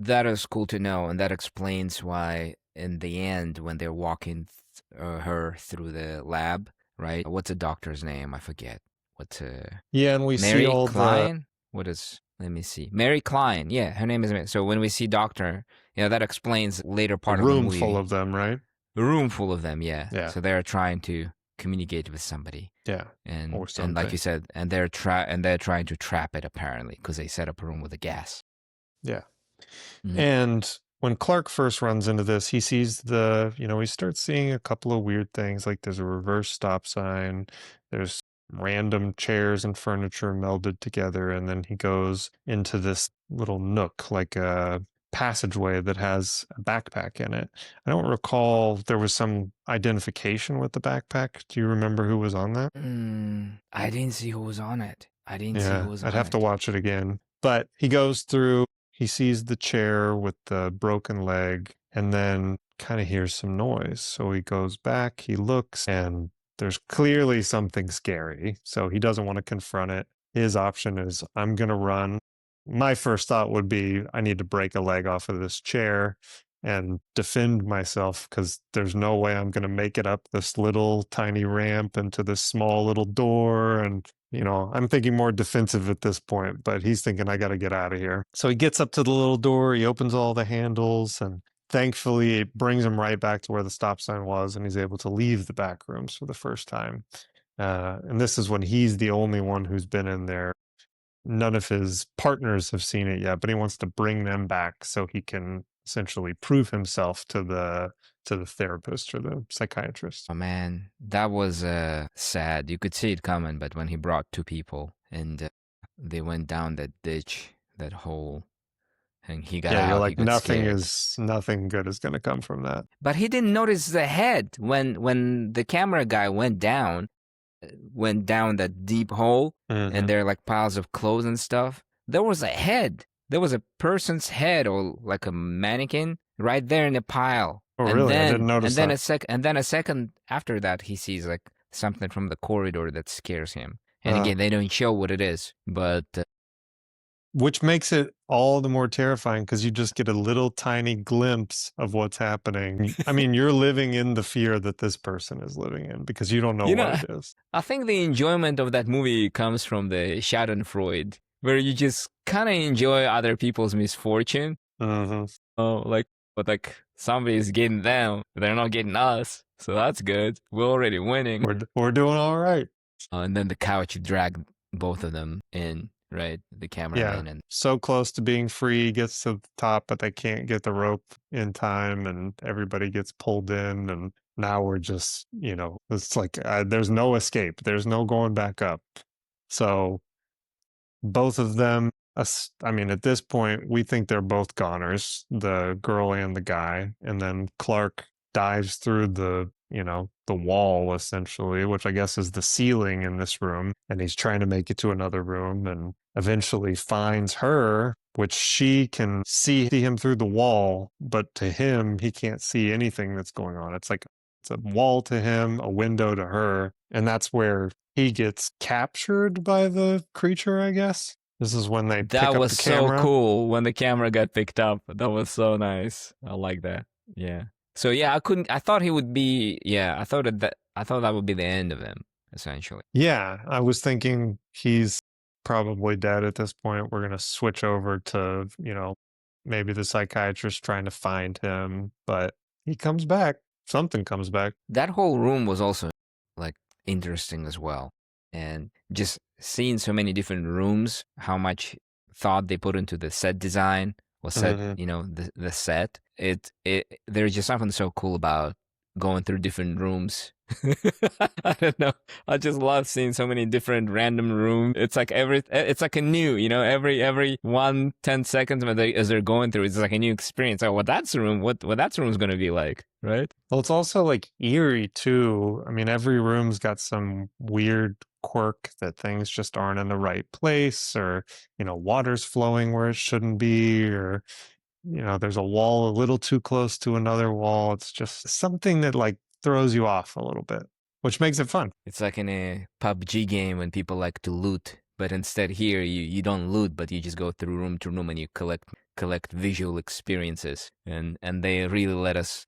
That is cool to know, and that explains why in the end, when they're walking her through the lab, right? What's the doctor's name? I forget. What's Yeah, and we see Mary all the Klein? What is? Let me see. Mary Klein. Yeah, her name is Mary. So when we see Doctor, that explains later a part of the room full movie. of them, right? A room full of them. Yeah. Yeah, So they're trying to communicate with somebody, yeah, or and like something. you said, and they're trying to trap it apparently because they set up a room with a gas. Yeah. Mm. And when Clark first runs into this, he sees he starts seeing a couple of weird things. Like there's a reverse stop sign, there's random chairs and furniture melded together. And then he goes into this little nook, like a passageway that has a backpack in it. I don't recall there was some identification with the backpack. Do you remember who was on that? I didn't see who was on it. Yeah, I'd have to watch it again. But he goes through, he sees the chair with the broken leg, and then kind of hears some noise. So he goes back, he looks, and there's clearly something scary. So he doesn't want to confront it. His option is, I'm going to run. My first thought would be, I need to break a leg off of this chair and defend myself because there's no way I'm going to make it up this little tiny ramp into this small little door. And, I'm thinking more defensive at this point, but he's thinking, I got to get out of here. So he gets up to the little door, he opens all the handles, and thankfully it brings him right back to where the stop sign was, and he's able to leave the back rooms for the first time. And this is when he's the only one who's been in there. None of his partners have seen it yet, but he wants to bring them back so he can essentially prove himself to the therapist or the psychiatrist. Oh man, that was sad. You could see it coming, but when he brought two people and they went down that ditch, that hole, and he got Yeah, you're out, he like got scared. nothing good is going to come from that. But he didn't notice the head when the camera guy went down that deep hole, and Hmm. there are like piles of clothes and stuff. There was a head. There was a person's head, or like a mannequin, right there in a pile. Oh, And really? I then didn't notice that. a second after that, he sees like something from the corridor that scares him. And Uh, again, they don't show what it is, but which makes it all the more terrifying because you just get a little tiny glimpse of what's happening. I mean, you're living in the fear that this person is living in because you don't know you what know, it is. I think the enjoyment of that movie comes from the Schadenfreude, where you just kind of enjoy other people's misfortune. Hmm. Oh, but like somebody's getting them, they're not getting us, so that's good. We're already winning. We're doing all right. And then the couch dragged both of them in, right? The Yeah, cameraman and so close to being free, gets to the top, but they can't get the rope in time, and everybody gets pulled in. And now we're just, it's like there's no escape, there's no going back up. So both of them, I mean, at this point, we think they're both goners, the girl and the guy. And then Clark dives through the wall essentially, which I guess is the ceiling in this room. And he's trying to make it to another room and eventually finds her, which she can see him through the wall. But to him, he can't see anything that's going on. It's a wall to him, a window to her. And that's where he gets captured by the creature, I guess. This is when they that pick up was the so camera. cool when the camera got picked up. That was so nice. I like that. Yeah. So yeah, I thought he would be. Yeah, I thought that would be the end of him essentially. Yeah, I was thinking he's probably dead at this point. We're going to switch over to, maybe the psychiatrist trying to find him, but he comes back. Something comes back. That whole room was also like interesting as well, and just seeing so many different rooms, how much thought they put into the set design or set, Hmm. the set. There's just something so cool about going through different rooms. I don't know. I just love seeing so many different random rooms. It's like a new, every 10 seconds as they're going through, it's like a new experience. Oh, what that room's gonna be like, right? Well, it's also like eerie too. I mean, every room's got some weird quirk that things just aren't in the right place, or, water's flowing where it shouldn't be, or, there's a wall a little too close to another wall. It's just something that like throws you off a little bit, which makes it fun. It's like in a PUBG game when people like to loot, but instead here you don't loot, but you just go through room to room and you collect collect visual experiences, and they really let us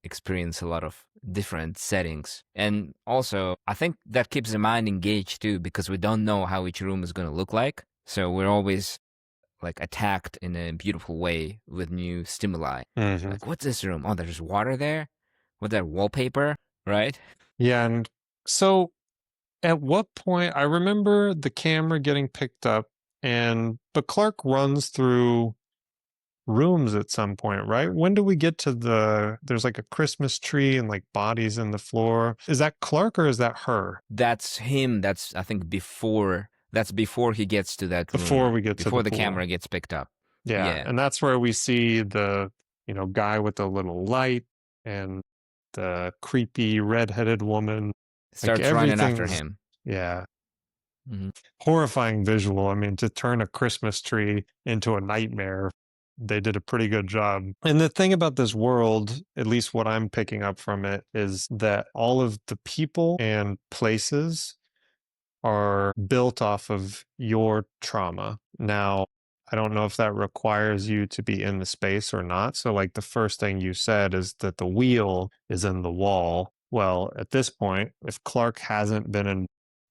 experience a lot of different settings. And also, I think that keeps the mind engaged too, because we don't know how each room is going to look like. So we're always like attacked in a beautiful way with new stimuli. Hmm. Like, what's this room? Oh, there's water there? What's that wallpaper? Right? Yeah. And so at what point, I remember the camera getting picked up, but Clark runs through rooms at some point, right? When do we get to there's like a Christmas tree and like bodies in the floor? Is that Clark or is that her? That's him. That's, I think, before. That's before he gets to that Before room, we get to the before the pool. camera gets picked up. Yeah. Yeah. And that's where we see the, guy with the little light and the creepy redheaded woman. Like Starts running after everything's, him. yeah, Hmm. horrifying visual. I mean, to turn a Christmas tree into a nightmare, they did a pretty good job. And the thing about this world, at least what I'm picking up from it, is that all of the people and places are built off of your trauma. Now, I don't know if that requires you to be in the space or not. So, like, the first thing you said is that the wheel is in the wall. Well, at this point, if Clark hasn't been in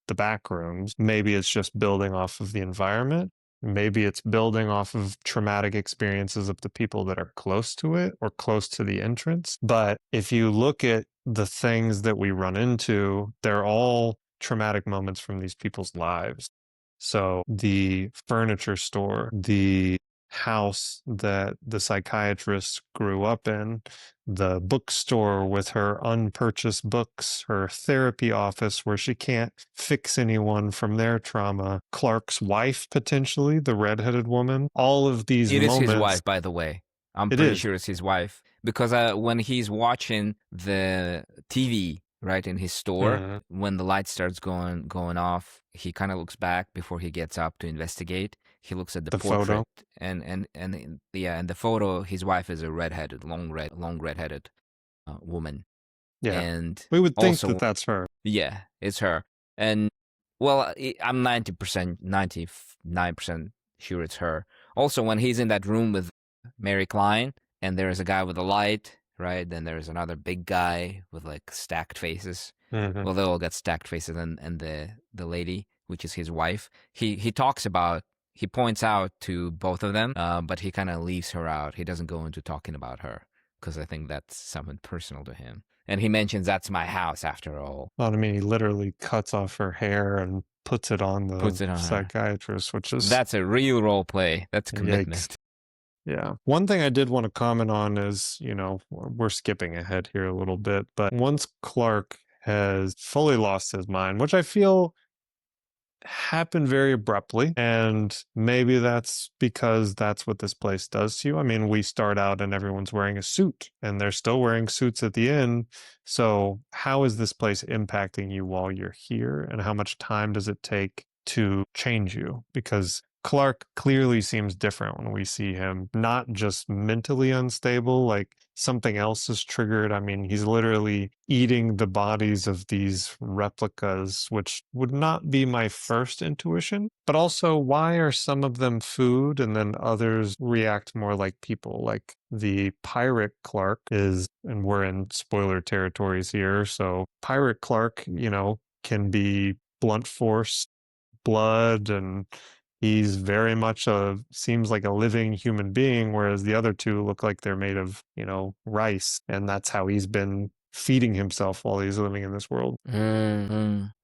the back rooms, maybe it's just building off of the environment. Maybe it's building off of traumatic experiences of the people that are close to it or close to the entrance. But if you look at the things that we run into, they're all traumatic moments from these people's lives. So the furniture store, the house that the psychiatrist grew up in, the bookstore with her unpurchased books, her therapy office where she can't fix anyone from their trauma, Clark's wife, potentially, the redheaded woman, all of these It is his moments. wife, by the way. I'm It pretty is. sure it's his wife because when he's watching the TV right in his store, Mhm. when the light starts going off, he kind of looks back before he gets up to investigate. He looks at the The photo. portrait, and yeah, in the photo, his wife is a redheaded, long redheaded woman, Yeah. and We would think that also that's her. yeah, it's her. And well, I'm 90%, 99% sure it's her. Also, when he's in that room with Mary Klein, and there's a guy with a light, right? Then there's another big guy with like stacked faces. Mhm. Well, they all got stacked faces, and the lady, which is his wife, he talks about. He points out to both of them, but he kind of leaves her out. He doesn't go into talking about her because I think that's something personal to him. And he mentions that's my house after all. Well, I mean, he literally cuts off her hair and puts it on the Puts it on her. psychiatrist, which is That's a real role play. That's yikes. commitment. Yeah. One thing I did want to comment on is, we're skipping ahead here a little bit, but once Clark has fully lost his mind, which I feel happened very abruptly. And maybe that's because that's what this place does to you. I mean, we start out and everyone's wearing a suit and they're still wearing suits at the end. So, how is this place impacting you while you're here? And how much time does it take to change you? Because Clark clearly seems different when we see him, not just mentally unstable, like something else is triggered. I mean, he's literally eating the bodies of these replicas, which would not be my first intuition. But also, why are some of them food and then others react more like people? Like the pirate Clark is, and we're in spoiler territories here. So, pirate Clark, can be blunt force blood, and he's very much seems like a living human being, whereas the other two look like they're made of, rice, and that's how he's been feeding himself while he's living in this world.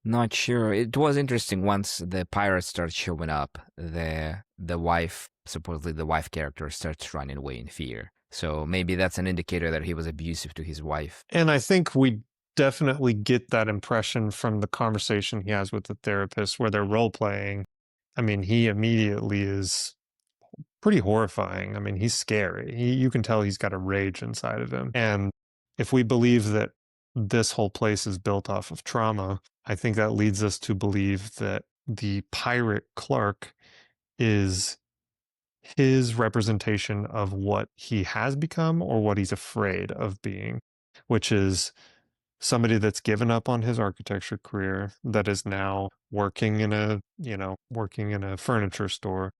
Not sure. It was interesting once the pirates start showing up. The wife, supposedly the wife character, starts running away in fear. So maybe that's an indicator that he was abusive to his wife. And I think we definitely get that impression from the conversation he has with the therapist where they're role playing. I mean, he immediately is pretty horrifying. I mean, he's scary. You can tell he's got a rage inside of him. And if we believe that this whole place is built off of trauma, I think that leads us to believe that the pirate Clark is his representation of what he has become or what he's afraid of being, which is somebody that's given up on his architecture career, that is now working in a furniture store,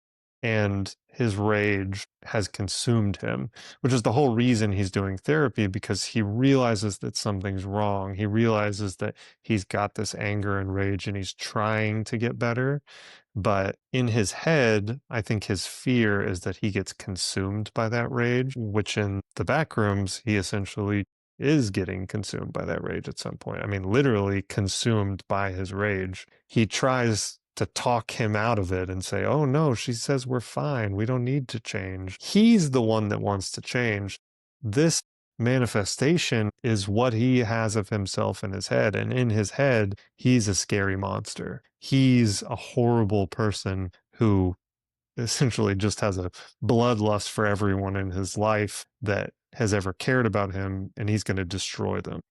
and his rage has consumed him, which is the whole reason he's doing therapy, because he realizes that something's wrong. He realizes that he's got this anger and rage and he's trying to get better. But in his head, I think his fear is that he gets consumed by that rage, which in the Backrooms, he essentially is getting consumed by that rage at some point. I mean, literally consumed by his rage. He tries to talk him out of it and say, oh no, she says we're fine. We don't need to change. He's the one that wants to change. This manifestation is what he has of himself in his head. And in his head, he's a scary monster. He's a horrible person who essentially just has a bloodlust for everyone in his life that has ever cared about him, and he's going to destroy them.